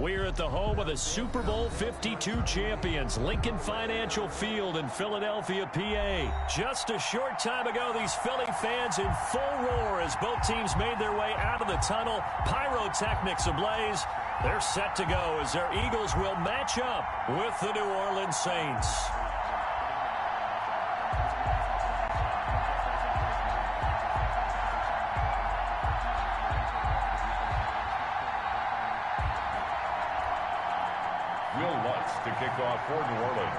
We're at the home of the Super Bowl 52 champions, Lincoln Financial Field in Philadelphia, PA. Just a short time ago, these Philly fans in full roar as both teams made their way out of the tunnel. Pyrotechnics ablaze. They're set to go as their Eagles will match up with the New Orleans Saints. To kick off for New Orleans.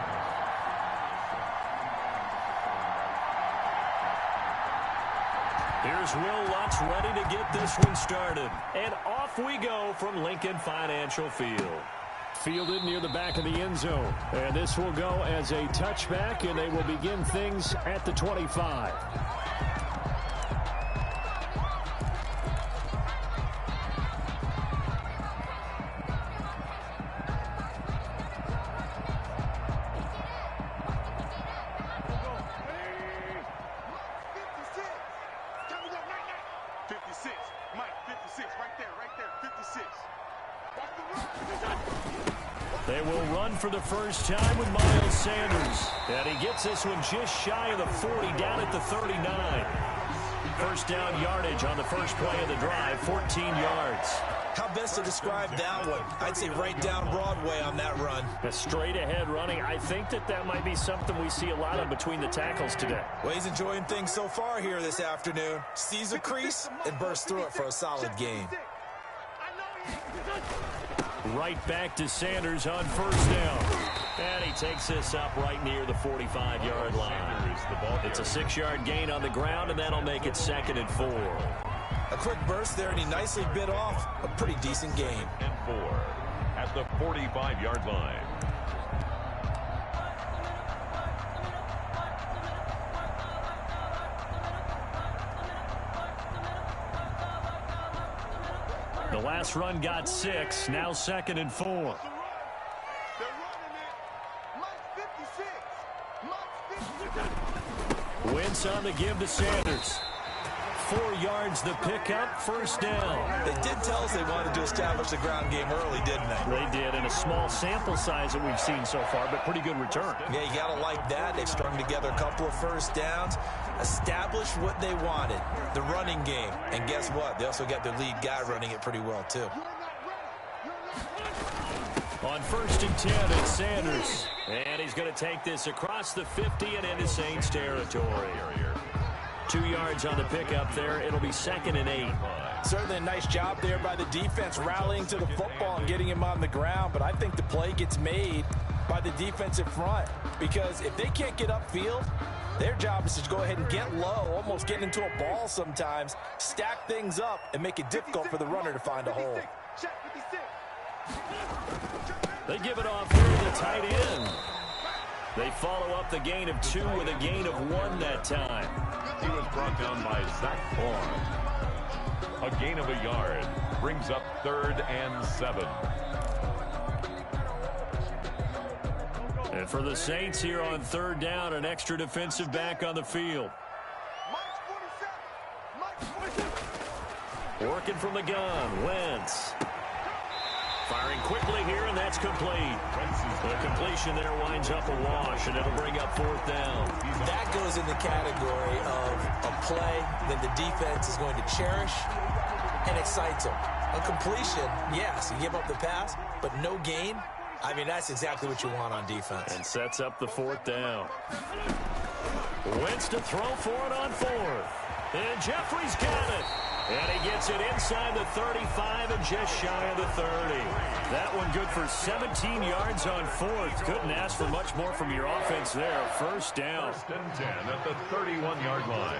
Here's Will Lutz ready to get this one started. And off we go from Lincoln Financial Field. Fielded near the back of the end zone. And this will go as a touchback, and they will begin things at the 25. They will run for the first time with Miles Sanders. And he gets this one just shy of the 40, down at the 39. First down yardage on the first play of the drive, 14 yards. How best to describe that one? I'd say right down Broadway on that run. A straight ahead running. I think that might be something we see a lot of between the tackles today. Well, he's enjoying things so far here this afternoon. Sees a crease and bursts through it for a solid gain. Right back to Sanders on first down. And he takes this up right near the 45-yard line. It's a 6-yard gain on the ground, and that'll make it 2nd and 4. A quick burst there, and he nicely bit off a pretty decent gain. And 4 at the 45-yard line. The last run got 6, now 2nd and 4. Wentz on the give to Sanders. 4 yards the pickup, first down. They did tell us they wanted to establish the ground game early, didn't they? They did, in a small sample size that we've seen so far, but pretty good return. Yeah, you got to like that. They've strung together a couple of first downs, established what they wanted, the running game. And guess what? They also got their lead guy running it pretty well, too. On 1st and 10, it's Sanders. And he's going to take this across the 50 and into Saints territory. 2 yards on the pickup there. It'll be 2nd and 8. Certainly a nice job there by the defense rallying to the football and getting him on the ground. But I think the play gets made by the defensive front. Because if they can't get upfield, their job is to go ahead and get low, almost get into a ball sometimes, stack things up, and make it difficult for the runner to find a hole. They give it off here to the tight end. They follow up the gain of 2 with a gain of 1 that time. He was brought down by Zach Horn. A gain of a yard brings up 3rd and 7. And for the Saints here on 3rd down, an extra defensive back on the field. Working from the gun, Wentz. Firing quickly here, and that's complete. The completion there winds up a wash, and it'll bring up 4th down. That goes in the category of a play that the defense is going to cherish and excites them. A completion, yes, you give up the pass, but no gain. I mean, that's exactly what you want on defense. And sets up the 4th down. Wentz to throw for it on 4th. And Jeffrey's got it. And he gets it inside the 35 and just shy of the 30. That one good for 17 yards on 4th. Couldn't ask for much more from your offense there. First down. 1st and 10 at the 31-yard line.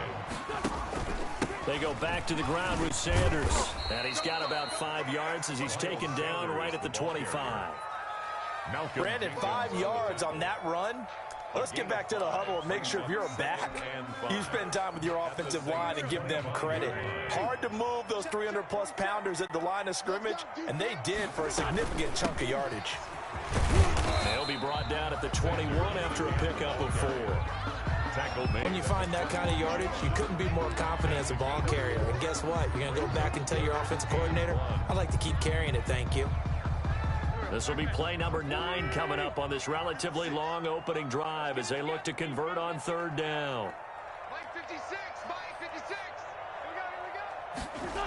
They go back to the ground with Sanders. And he's got about 5 yards as he's taken down right at the 25. Brandon, 5 yards on that run. Let's get back to the huddle and make sure if you're a back, you spend time with your offensive line and give them credit. Hard to move those 300-plus pounders at the line of scrimmage, and they did for a significant chunk of yardage. They'll be brought down at the 21 after a pickup of 4. When you find that kind of yardage, you couldn't be more confident as a ball carrier. And guess what? You're going to go back and tell your offensive coordinator, I'd like to keep carrying it, thank you. This will be play number 9 coming up on this relatively long opening drive as they look to convert on third down. Mike 56, Mike 56. Here we go.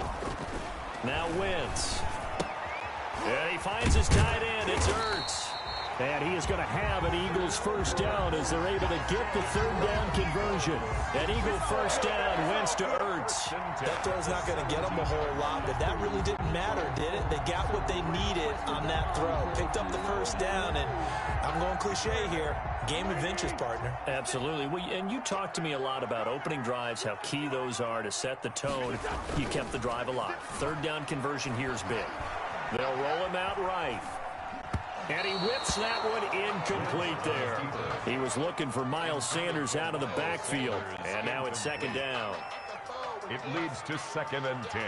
Now Wentz. And he finds his tight end. It's Ertz. And he is going to have an Eagles first down as they're able to get the third down conversion. An Eagle first down, Wentz to Ertz. That throw's not going to get them a whole lot, but that really didn't matter, did it? They got what they needed on that throw. Picked up the first down, and I'm going cliche here. Game of inches, partner. Absolutely. Well, and you talked to me a lot about opening drives, how key those are to set the tone. You kept the drive alive. Third down conversion here is big. They'll roll him out right. And he whips that one incomplete there. He was looking for Miles Sanders out of the backfield. And now it's second down. It leads to 2nd and 10.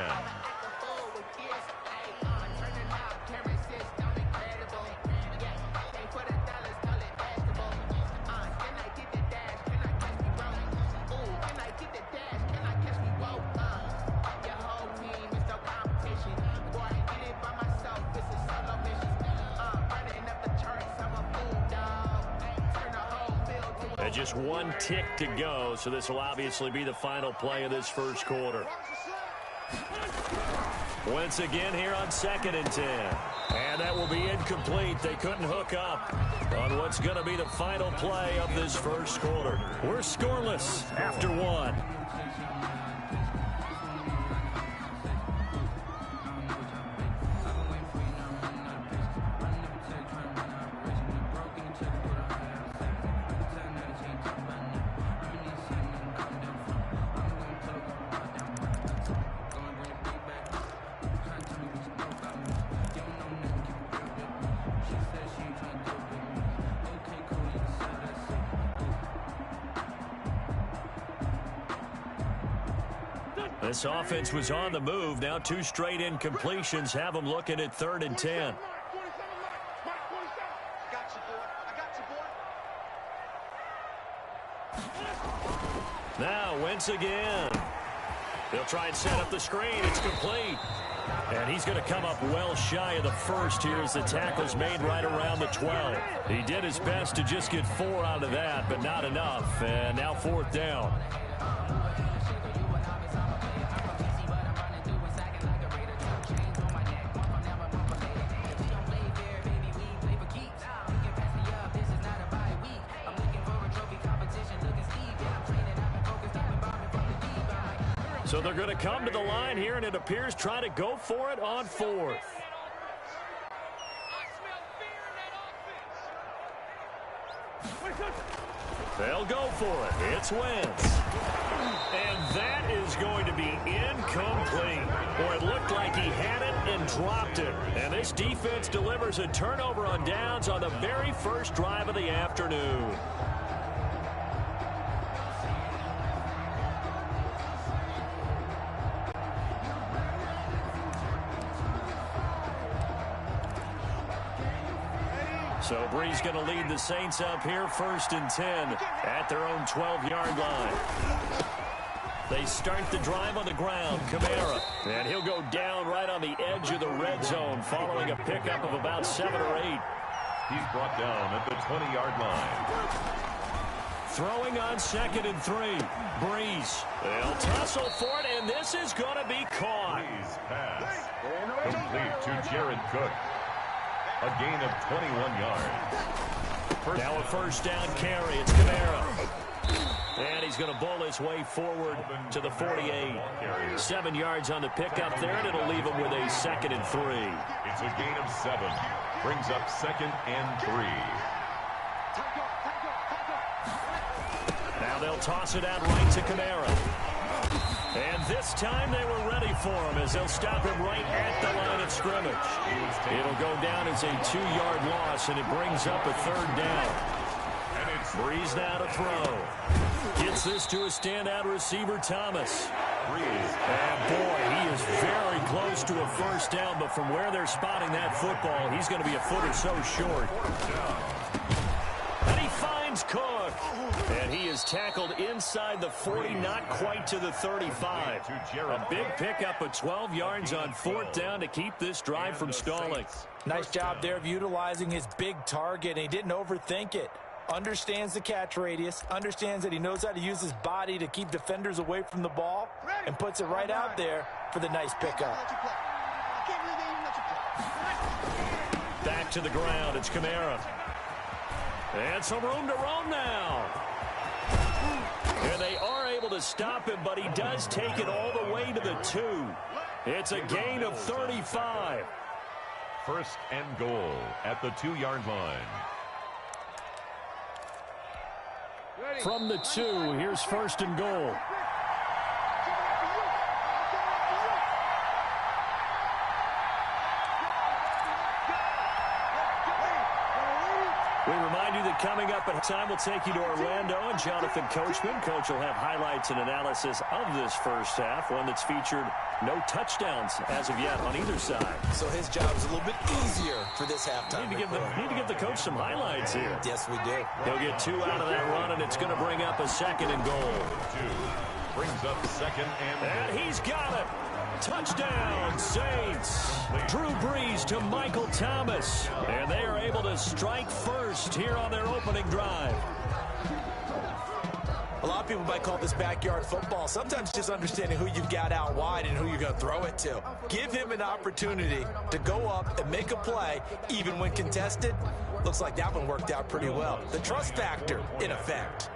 Just one tick to go, so this will obviously be the final play of this first quarter. Once again here on 2nd and 10. And that will be incomplete. They couldn't hook up on what's going to be the final play of this first quarter. We're scoreless after 1. This offense was on the move. Now 2 straight incompletions have them looking at 3rd and 10. Now Wentz again. They'll try and set up the screen. It's complete. And he's going to come up well shy of the first here as the tackle's made right around the 12. He did his best to just get 4 out of that, but not enough. And now 4th down. So they're going to come to the line here, and it appears try to go for it on 4th. They'll go for it. It's Wentz. And that is going to be incomplete. Boy, it looked like he had it and dropped it. And this defense delivers a turnover on downs on the very first drive of the afternoon. So Bree's going to lead the Saints up here 1st and 10 at their own 12-yard line. They start the drive on the ground. Kamara. And he'll go down right on the edge of the red zone following a pickup of about 7 or 8. He's brought down at the 20-yard line. Throwing on 2nd and 3. Breeze. They'll tussle for it, and this is going to be caught. Breeze pass. Complete to Jared Cook. A gain of 21 yards. Now a first down carry. It's Kamara. And he's going to bowl his way forward to the 48. 7 yards on the pickup there, and it'll leave him with a 2nd and 3. It's a gain of 7. Brings up 2nd and 3. Now they'll toss it out right to Kamara. And this time they were ready for him as they'll stop him right at the line of scrimmage. It'll go down as a 2-yard loss, and it brings up a 3rd down. Breeze now to throw. Gets this to a standout receiver, Thomas. And boy, he is very close to a first down, but from where they're spotting that football, he's going to be a foot or so short. And he finds Cook. look. And he is tackled inside the 40, not quite to the 35. A big pickup of 12 yards on fourth down to keep this drive from stalling. Nice job there of utilizing his big target. He didn't overthink it. Understands the catch radius, understands that he knows how to use his body to keep defenders away from the ball, and puts it right out there for the nice pickup. Back to the ground, it's Kamara. And some room to roam now. And they are able to stop him, but he does take it all the way to the 2. It's a gain of 35. First and goal at the 2-yard line. From the 2, here's first and goal. We remind you that coming up at time, we'll take you to Orlando and Jonathan Coachman. Coach will have highlights and analysis of this first half, one that's featured no touchdowns as of yet on either side. So his job is a little bit easier for this halftime. Need to give the coach some highlights here. Yes, we do. He'll get 2 out of that run, and it's going to bring up a second and goal. 2 brings up second and he's got it. Touchdown, Saints. Drew Brees to Michael Thomas. And they are able to strike first here on their opening drive. A lot of people might call this backyard football. Sometimes just understanding who you've got out wide and who you're going to throw it to. Give him an opportunity to go up and make a play, even when contested. Looks like that one worked out pretty well. The trust factor, in effect.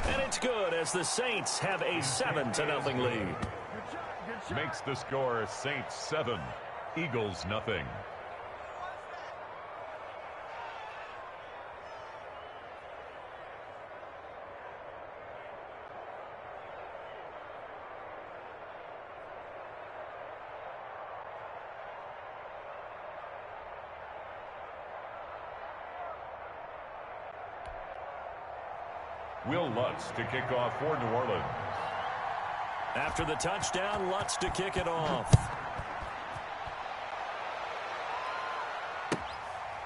And it's good as the Saints have a 7-0 lead. makes the score Saints 7, Eagles nothing. Will Lutz to kick off for New Orleans. After the touchdown, Lutz to kick it off.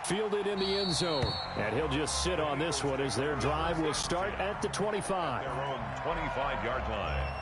Fielded in the end zone. And he'll just sit on this one as their drive will start at the 25. Their own 25-yard line.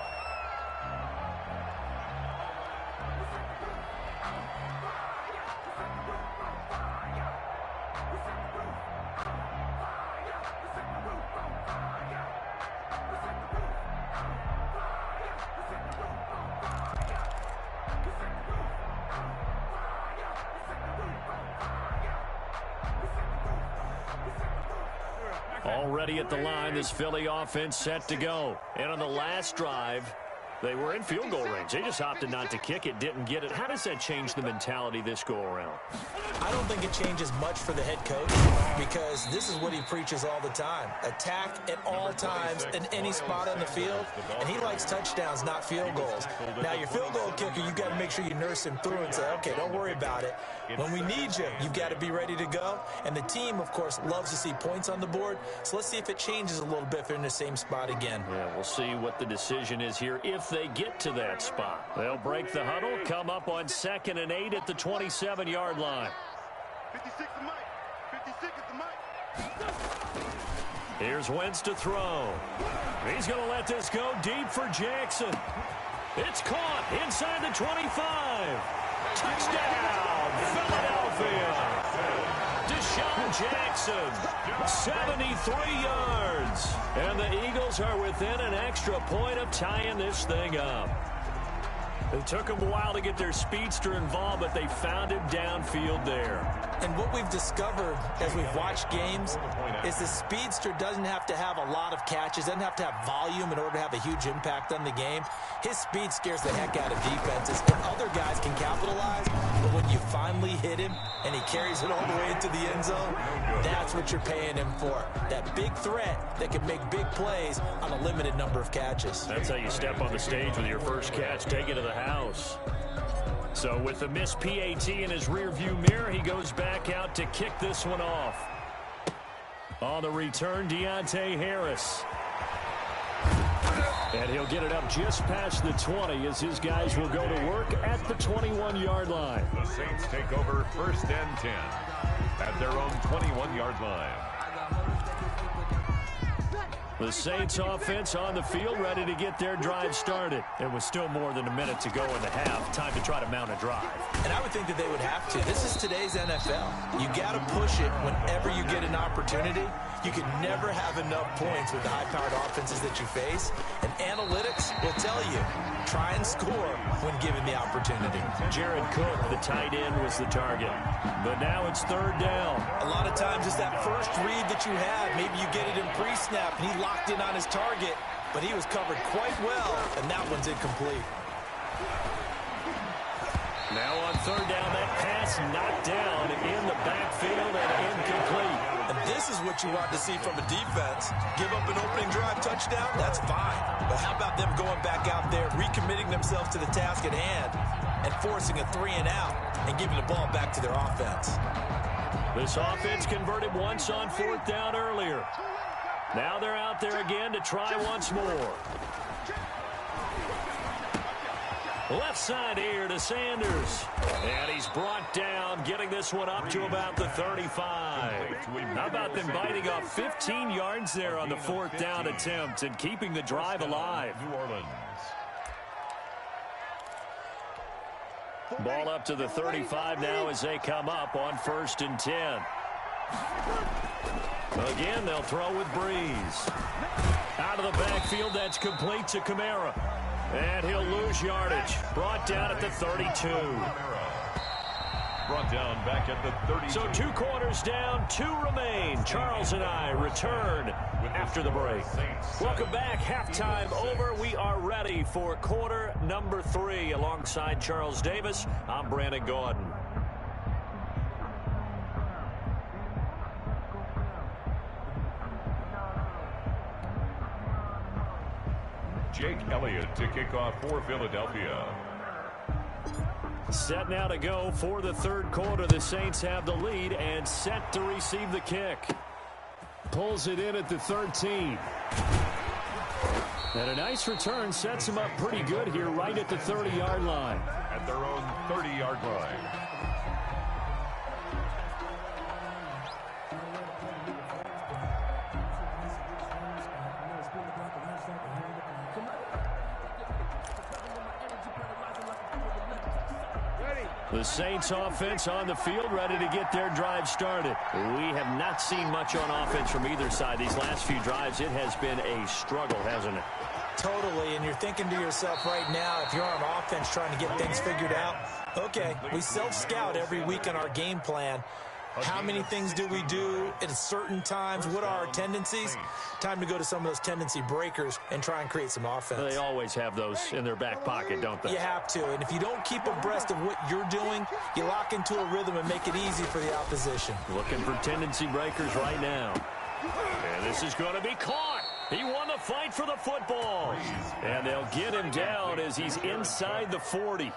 Already at the line, this Philly offense set to go. And on the last drive, they were in field goal range. They just opted not to kick it, didn't get it. How does that change the mentality this go-around? I don't think it changes much for the head coach because this is what he preaches all the time. Attack at all times in any spot on the field, and he likes touchdowns, not field goals. Now, your field goal kicker, you've got to make sure you nurse him through and say, okay, don't worry about it. When we need you, you've got to be ready to go. And the team, of course, loves to see points on the board, so let's see if it changes a little bit if they're in the same spot again. Yeah, we'll see what the decision is here if they get to that spot. They'll break the huddle, come up on 2nd and 8 at the 27-yard line. 56 the mic. 56 is the mic. Here's Wentz to throw. He's going to let this go deep for Jackson. It's caught inside the 25. Touchdown, Philadelphia. Deshaun Jackson, 73 yards. And the Eagles are within an extra point of tying this thing up. It took them a while to get their speedster involved, but they found him downfield there. And what we've discovered as we've watched games is the speedster doesn't have to have a lot of catches, doesn't have to have volume in order to have a huge impact on the game. His speed scares the heck out of defenses, and other guys can capitalize. But when you finally hit him and he carries it all the way into the end zone, that's what you're paying him for. That big threat that can make big plays on a limited number of catches. That's how you step on the stage with your first catch, take it to the house. So with the missed PAT in his rearview mirror, he goes back out to kick this one off. On the return, Deontay Harris. And he'll get it up just past the 20 as his guys will go to work at the 21-yard line. The Saints take over 1st and 10 at their own 21-yard line. The Saints offense on the field, ready to get their drive started. There was still more than a minute to go in the half. Time to try to mount a drive. And I would think that they would have to. This is today's NFL. You got to push it whenever you get an opportunity. You can never have enough points with the high-powered offenses that you face. And analytics will tell you, try and score when given the opportunity. Jared Cook, the tight end, was the target. But now it's 3rd down. A lot of times it's that first read that you have. Maybe you get it in pre-snap, and he locked in on his target, but he was covered quite well, and that one's incomplete. Now on 3rd down, that pass knocked down in the backfield and incomplete. And this is what you want to see from a defense. Give up an opening drive touchdown, that's fine. But how about them going back out there, recommitting themselves to the task at hand, and forcing a 3-and-out and giving the ball back to their offense? This offense converted once on 4th down earlier. Now they're out there again to try once more. Left side here to Sanders. And he's brought down, getting this one up to about the 35. How about them biting off 15 yards there on the 4th down attempt and keeping the drive alive? New Orleans. Ball up to the 35 now as they come up on 1st and 10. Again, they'll throw with Breeze. Out of the backfield, that's complete to Kamara. And he'll lose yardage. Brought down at the 32. Brought down back at the 32. So 2 quarters down, 2 remain. Charles and I return after the break. Welcome back. Halftime over. We are ready for quarter number 3. Alongside Charles Davis, I'm Brandon Gordon. Jake Elliott to kick off for Philadelphia. Set now to go for the 3rd quarter. The Saints have the lead and set to receive the kick. Pulls it in at the 13. And a nice return sets him up pretty good here right at the 30-yard line. At their own 30-yard line. The Saints offense on the field, ready to get their drive started. We have not seen much on offense from either side. These last few drives, it has been a struggle, hasn't it? Totally, and you're thinking to yourself right now, if you're on offense trying to get things figured out, okay, we self-scout every week on our game plan. How many things do we do at certain times? What are our tendencies? Time to go to some of those tendency breakers and try and create some offense. They always have those in their back pocket, don't they? You have to, and if you don't keep abreast of what you're doing, you lock into a rhythm and make it easy for the opposition. Looking for tendency breakers right now. And this is going to be caught. He won the fight for the football. And they'll get him down as he's inside the 40.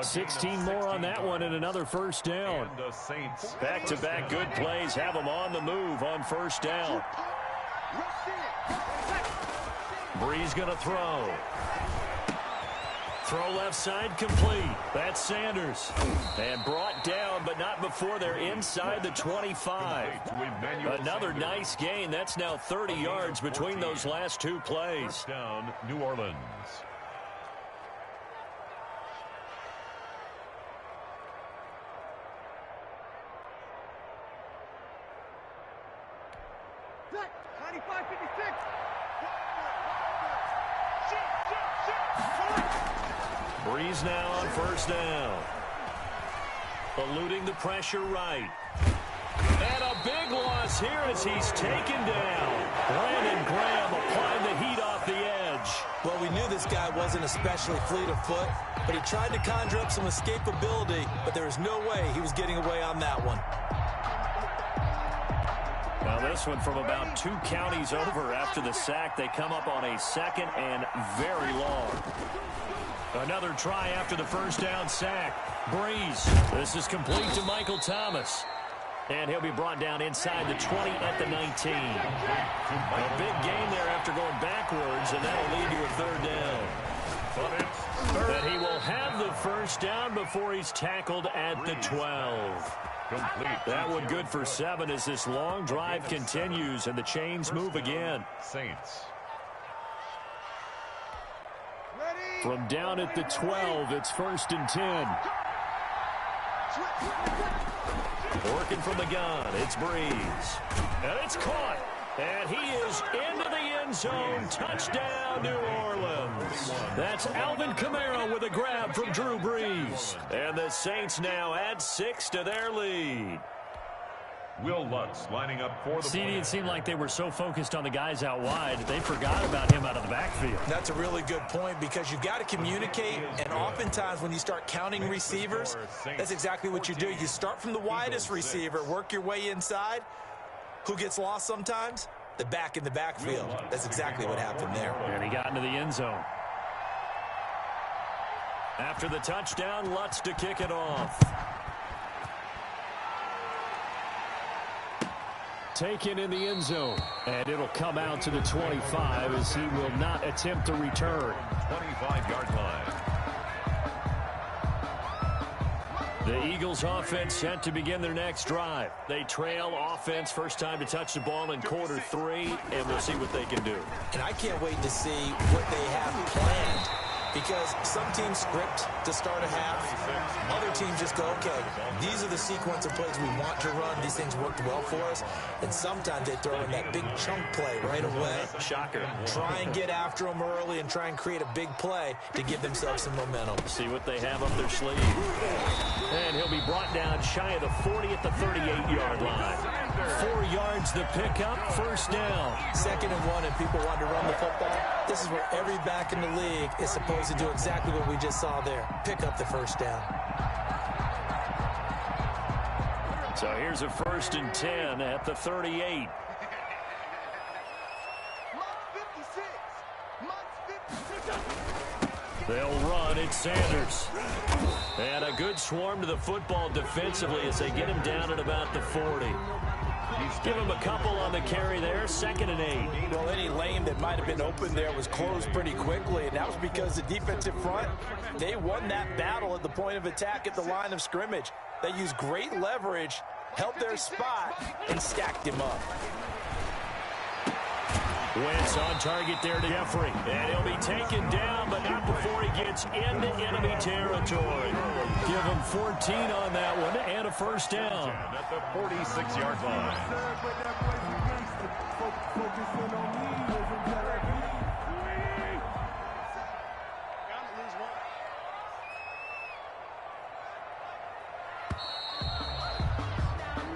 16 more on that one and another 1st down. Back-to-back good plays have them on the move on 1st down. Breeze going to throw. Throw left side complete. That's Sanders. And brought down, but not before they're inside the 25. Another nice gain. That's now 30 yards between those last 2 plays. Down, New Orleans. Breeze now on 1st down. Eluding the pressure right. And a big loss here as he's taken down. Brandon Graham applying the heat off the edge. Well, we knew this guy wasn't especially fleet of foot, but he tried to conjure up some escapability, but there was no way he was getting away on that one. Now this one from about 2 counties over after the sack. They come up on a 2nd and very long. Another try after the 1st down sack. Breeze. This is complete to Michael Thomas. And he'll be brought down inside the 20 at the 19. A big gain there after going backwards, and that'll lead to a third down. But he will have the first down before he's tackled at the 12. That one good for 7 as this long drive continues and the chains move again. Saints. From down at the 12, it's 1st and 10. Working from the gun, it's Breeze. And it's caught. And he is into the end zone. Touchdown, New Orleans. That's Alvin Kamara with a grab from Drew Brees. And the Saints now add 6 to their lead. Will Lutz lining up for the CD, it seemed like they were so focused on the guys out wide that they forgot about him out of the backfield. That's a really good point because you've got to communicate, and oftentimes when you start counting receivers, that's exactly what you do. You start from the widest receiver, work your way inside. Who gets lost sometimes? The back in the backfield. That's exactly what happened there. And he got into the end zone. After the touchdown, Lutz to kick it off. Taken in the end zone. And it'll come out to the 25 as he will not attempt to return. 25-yard line. The Eagles offense set to begin their next drive. They trail offense first time to touch the ball in quarter 3, and we'll see what they can do. And I can't wait to see what they have planned because some teams script to start a half. Other teams just go, okay, these are the sequence of plays we want to run. These things worked well for us. And sometimes they throw in that big chunk play right away. Shocker. Try and get after them early and try and create a big play to give themselves some momentum. See what they have up their sleeve. And he'll be brought down shy of the 40 at the 38-yard line. 4 yards the pickup, first down. 2nd and 1, and people want to run the football. This is where every back in the league is supposed to do exactly what we just saw there. Pick up the first down. So here's a 1st and 10 at the 38. They'll run. It's Sanders. And a good swarm to the football defensively as they get him down at about the 40. Give him a couple on the carry there. 2nd and 8. Well, any lane that might have been open there was closed pretty quickly, and that was because the defensive front, they won that battle at the point of attack at the line of scrimmage. They used great leverage, held their spot, and stacked him up. Wentz on target there to Jeffrey. And he'll be taken down, but not before he gets into enemy territory. Give him 14 on that one and a first down. At the 46-yard line.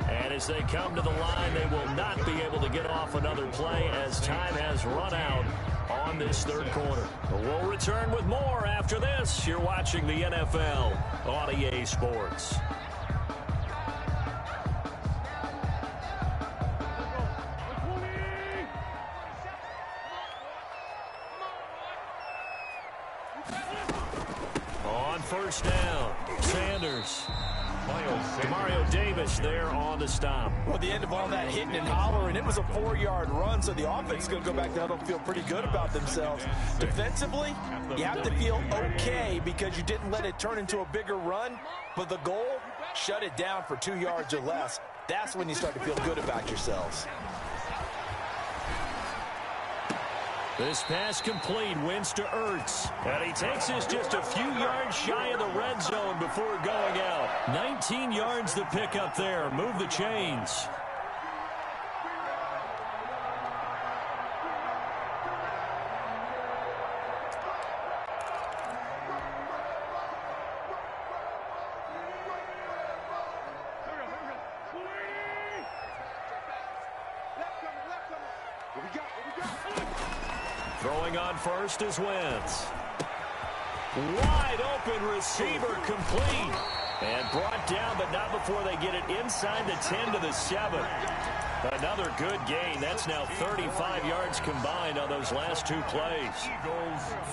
And as they come to the line, they will not be able to get off another play as time has run out on this 3rd quarter. But we'll return with more after this. You're watching the NFL on EA Sports. On first down, Sanders. Mario Davis there on the stop. Well, the end of all that hitting and hollering, it was a 4-yard run, so the offense is going to go back to huddle and feel pretty good about themselves. Defensively, you have to feel okay because you didn't let it turn into a bigger run, but the goal, shut it down for 2 yards or less. That's when you start to feel good about yourselves. This pass complete, Wentz to Ertz. And he takes this just a few yards shy of the red zone before going out. 19 yards the pickup there. Move the chains. Throwing on first is Wentz. Wide open receiver complete. And brought down, but not before they get it inside the 10 to the 7. Another good gain. That's now 35 yards combined on those last 2 plays.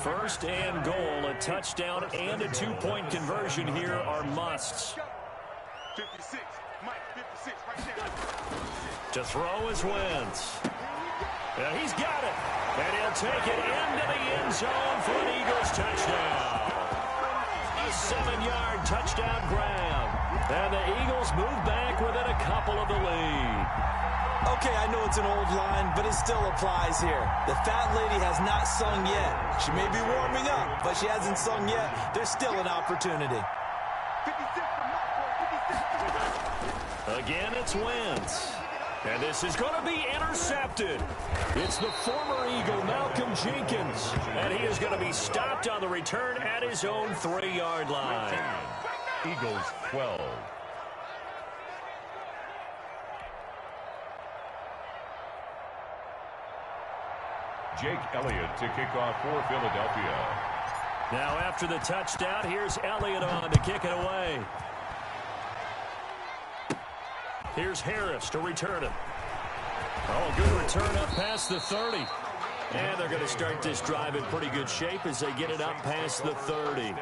1st and goal, a touchdown and a 2-point conversion here are musts. 56. Mike, 56, right there. To throw is Wentz. Yeah, he's got it. And he'll take it into the end zone for an Eagles touchdown. A 7-yard touchdown grab. And the Eagles move back within a couple of the lead. Okay, I know it's an old line, but it still applies here. The fat lady has not sung yet. She may be warming up, but she hasn't sung yet. There's still an opportunity. 56 for Mike, boy, 56. Again, it's Wentz. And this is going to be intercepted. It's the former Eagle, Malcolm Jenkins. And he is going to be stopped on the return at his own 3-yard line. Eagles 12. Jake Elliott to kick off for Philadelphia. Now after the touchdown, here's Elliott on to kick it away. Here's Harris to return it. Oh, good return up past the 30. And they're going to start this drive in pretty good shape as they get it up past the 30. 10-10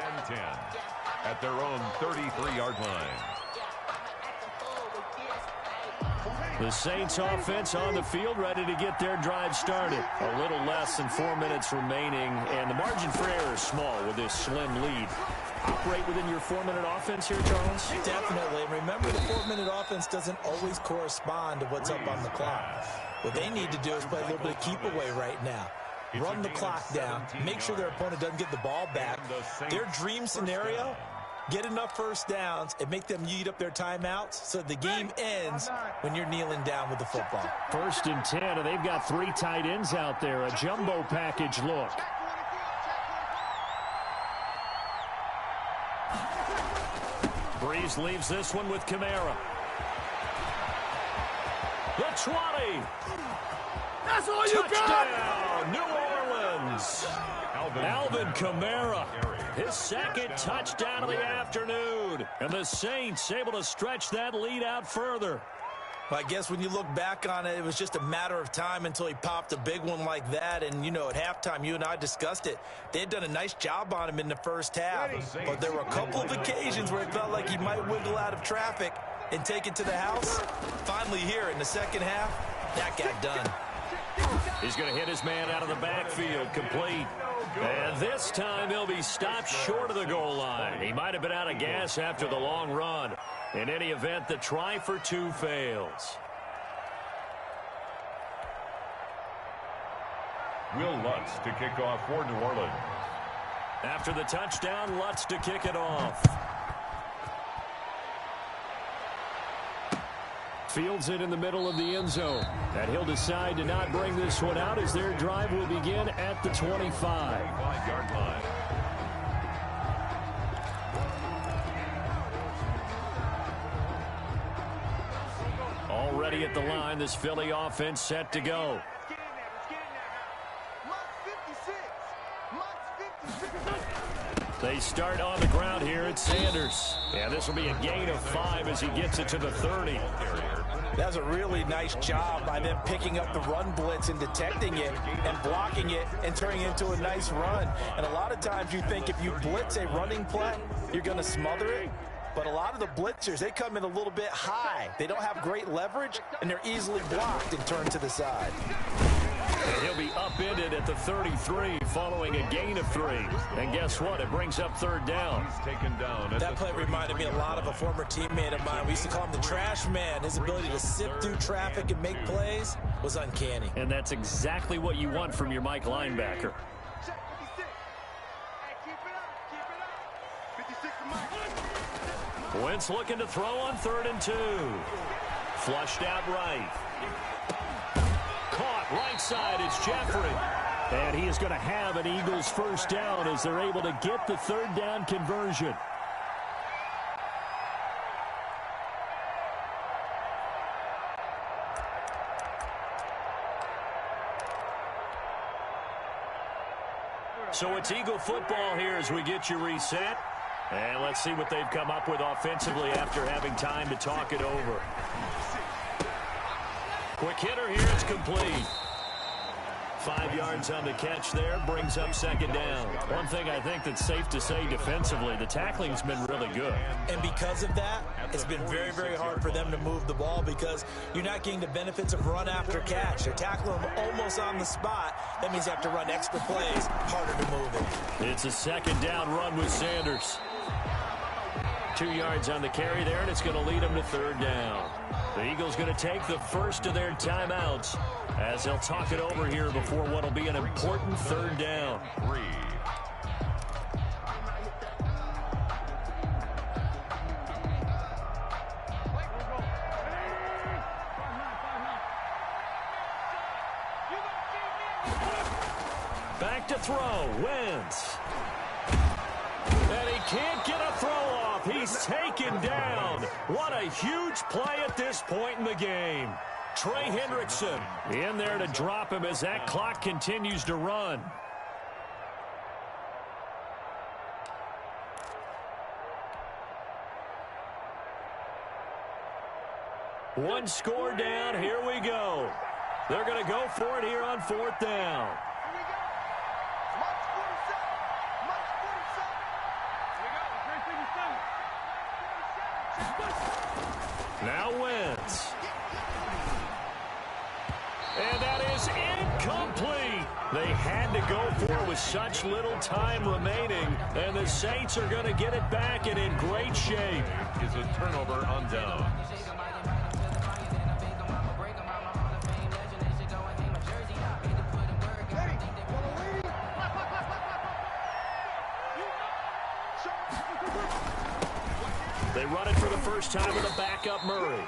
at their own 33-yard line. The Saints offense on the field, ready to get their drive started. A little less than 4 minutes remaining, and the margin for error is small with this slim lead. Operate within your 4-minute offense here, Charles? Definitely. Remember, the 4-minute offense doesn't always correspond to what's up on the clock. What they need to do is play a little bit of keep away right now. Run the clock down. Make sure their opponent doesn't get the ball back. Their dream scenario, get enough first downs and make them eat up their timeouts so the game ends when you're kneeling down with the football. 1st and 10, and they've got 3 tight ends out there. A jumbo package look. Breeze leaves this one with Kamara. The 20. That's all you got. Touchdown, New Orleans. Alvin Kamara, his 2nd touchdown of the afternoon. And the Saints able to stretch that lead out further. Well, I guess when you look back on it, it was just a matter of time until he popped a big one like that. And, you know, at halftime, you and I discussed it. They had done a nice job on him in the first half. But there were a couple of occasions where it felt like he might wiggle out of traffic and take it to the house. Finally here in the second half, that got done. He's going to hit his man out of the backfield, complete. And this time he'll be stopped short of the goal line. He might have been out of gas after the long run. In any event, the try for 2 fails. Will Lutz to kick off for New Orleans. After the touchdown, Lutz to kick it off. Fields it in the middle of the end zone. And he'll decide to not bring this one out as their drive will begin at the 25. 25-yard line. Already at the line, this Philly offense set to go. They start on the ground here at Sanders. Yeah, this will be a gain of 5 as he gets it to the 30. That was a really nice job by them picking up the run blitz and detecting it and blocking it and turning it into a nice run. And a lot of times you think if you blitz a running play, you're going to smother it. But a lot of the blitzers, they come in a little bit high. They don't have great leverage, and they're easily blocked and turned to the side. And he'll be upended at the 33 following a gain of 3. And guess what? It brings up 3rd down. He's taken down. That play reminded me a lot of a former teammate of mine. We used to call him the trash man. His ability to sift through traffic and make plays was uncanny. And that's exactly what you want from your Mike linebacker. Wentz looking to throw on 3rd and 2. Flushed out right. Caught right side. It's Jeffrey. And he is going to have an Eagles 1st down as they're able to get the 3rd down conversion. So it's Eagle football here as we get you reset. And let's see what they've come up with offensively after having time to talk it over. Quick hitter here, it's complete. 5 yards on the catch there, brings up second down. One thing I think that's safe to say defensively, the tackling's been really good. And because of that, it's been very, very hard for them to move the ball because you're not getting the benefits of run after catch. They're tackling them almost on the spot. That means you have to run extra plays, harder to move it. It's a second down run with Sanders. 2 yards on the carry there, and it's going to lead them to third down. The Eagles going to take the first of their timeouts as they'll talk it over here before what will be an important third down. 3. Back to throw, Wentz. And he can't get a throw off. He's taken down. What a huge play at this point in the game. Trey Hendrickson in there to drop him as that clock continues to run. One score down. Here we go. They're going to go for it here on fourth down. Now Wentz. And that is incomplete. They had to go for it with such little time remaining. And the Saints are going to get it back and in great shape. Is a turnover on down. They run it for the first time with a backup Murray.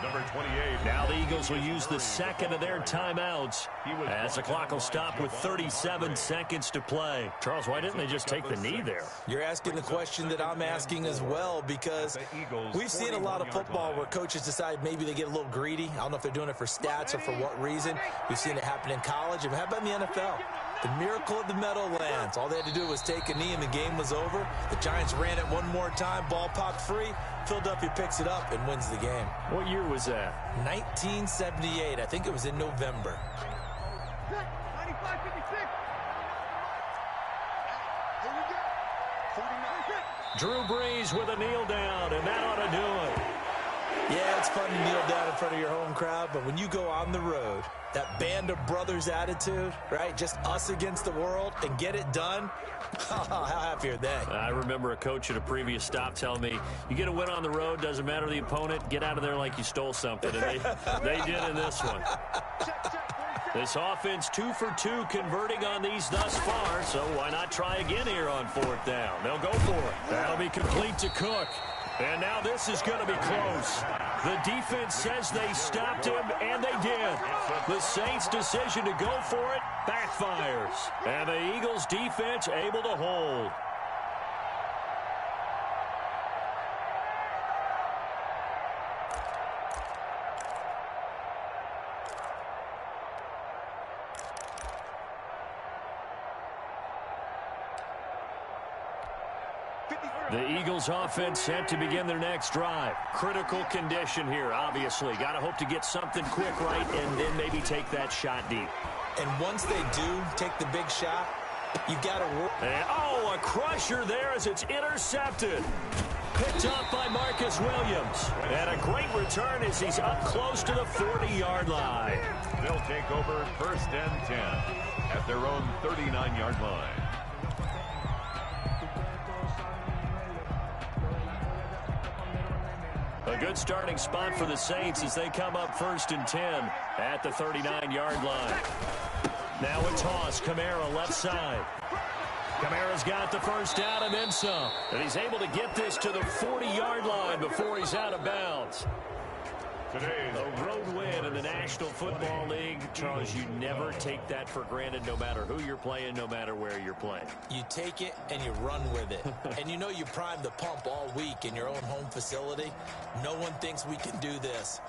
Number 28. Now the Eagles will use the second of their timeouts as the clock will stop with 37 seconds to play. Charles, why didn't they just take the knee there? You're asking the question that I'm asking as well because we've seen a lot of football where coaches decide maybe they get a little greedy. I don't know if they're doing it for stats or for what reason. We've seen it happen in college. And how about in the NFL? The miracle of the Meadowlands. All they had to do was take a knee and the game was over. The Giants ran it one more time. Ball popped free. Philadelphia picks it up and wins the game. What year was that? 1978. I think it was in November. 95-56. Here we go. 49. Drew Brees with a kneel down, and that ought to do it. Yeah, it's fun to kneel down in front of your home crowd, but when you go on the road, that band of brothers attitude, right? Just us against the world and get it done. How happy are they? I remember a coach at a previous stop telling me, you get a win on the road, doesn't matter the opponent, get out of there like you stole something. And they did in this one. This offense 2 for 2 converting on these thus far, so why not try again here on fourth down? They'll go for it. That'll be complete to Cook. And now this is going to be close. The defense says they stopped him, and they did. The Saints' decision to go for it backfires. And the Eagles' defense able to hold. The Eagles offense set to begin their next drive. Critical condition here, obviously. Got to hope to get something quick right and then maybe take that shot deep. And once they do take the big shot, you've got to work. And, a crusher there as it's intercepted. Picked up by Marcus Williams. And a great return as he's up close to the 40-yard line. They'll take over first and 10 at their own 39-yard line. A good starting spot for the Saints as they come up first and 10 at the 39-yard line. Now a toss. Kamara left side. Kamara's got the first down and then some. And he's able to get this to the 40-yard line before he's out of bounds. A road win in the National Football League. Charles, you never take that for granted no matter who you're playing, no matter where you're playing. You take it and you run with it. And you know you primed the pump all week in your own home facility. No one thinks we can do this.